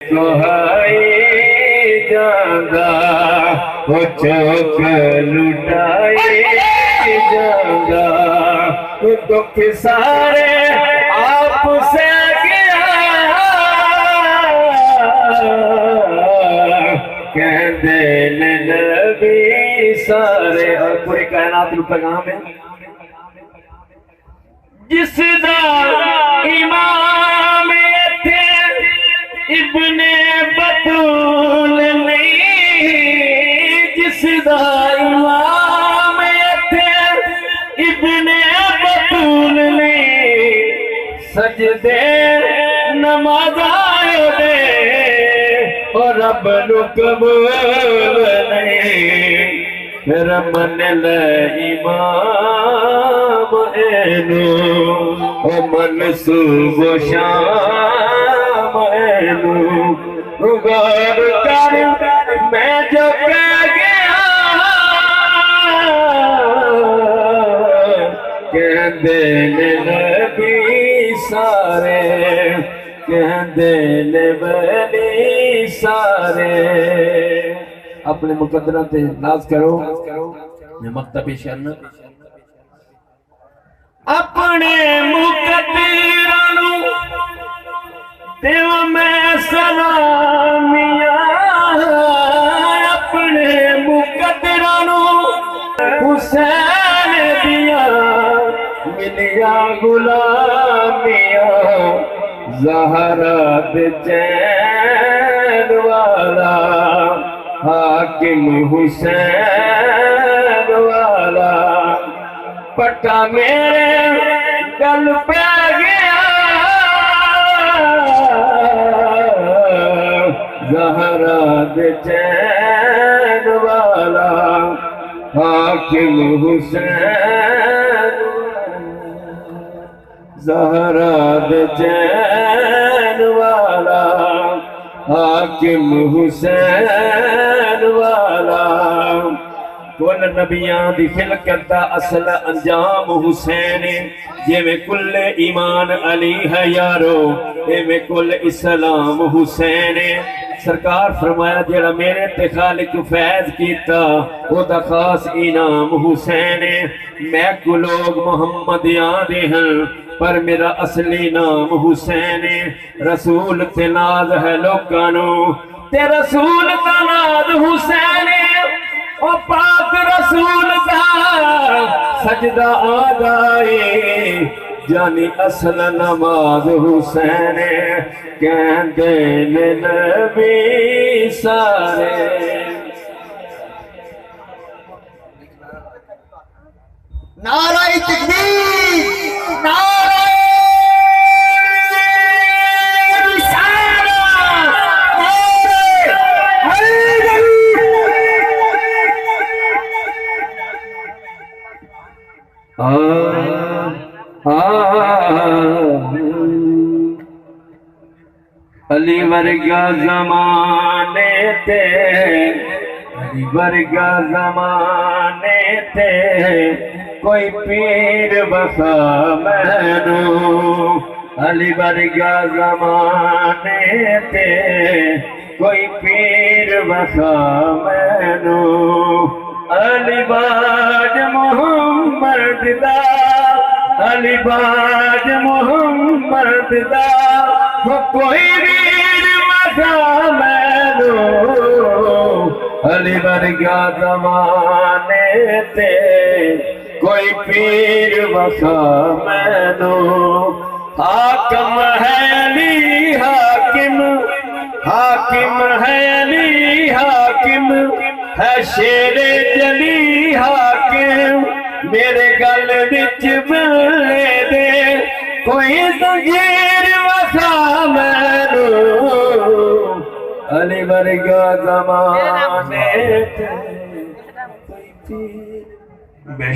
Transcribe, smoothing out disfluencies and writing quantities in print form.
کوہائی جاگا وہ چوک لٹائی جاگا وہ دکھ سارے آپ سے گیا کہندے نبی سارے اور پوری کائنات رو پیغام ہے جس دا امام تھے ابن بطول نہیں جس دا امام تھے ابن بطول نہیں سجدے نماز آئے دے اور رب نو قبول نہیں رمن الامام اینو منصوب و شام اینو غور کر میں جو کہہ گیا کہندے نبی سارے کہندے ولی سارے اپنے مقدرہ تے ناز کرو میں مکتب شرن اپنے مقدرانو دیو میں سلامیاں اپنے مقدرانو حسین دیا ملیا غلامیاں زہرا دے چین والا حاکم حسین والا پٹا میرے گل پہ گیا زہرا دے چین والا حاکم حسین زہرا دے چین والا حاکم حسین والا کل نبیان دی خلقت دا اصل انجام حسین جے میں کل ایمان علی ہے یارو اے میں کل اسلام حسین سرکار فرمایا جیڑا میرے تے خالق فیض کیتا او دا خاص انعام حسین میں کو لوگ محمد یاد ہیں پر میرا اصلی نام حسین رسول تے ناز ہے لوگانو تے رسول تا ناز حسین او پاک رسول دا سجدہ آدائے جانی اصل نماز حسین کہندے نبی سارے نعرہ تکبیر نعرہ علی ورگا زمانے تے علی ورگا زمانے تے کوئی پیر بخا مینو علی ورگا زمانے تے کوئی پیر بخا مینو علی باج محمد دا علی باج محمد دا کوئی ویر بخا مینو علی ورگا زمانے تے کوئی پیر بخا مینو حاکم ہے علی حاکم حاکم ہے علی حاکم ہے شیر جلی حاکم میرے گل وچ بلے دے کوئی زنجیر وخا مینو علی ورگا زمانے تے کوئی پیر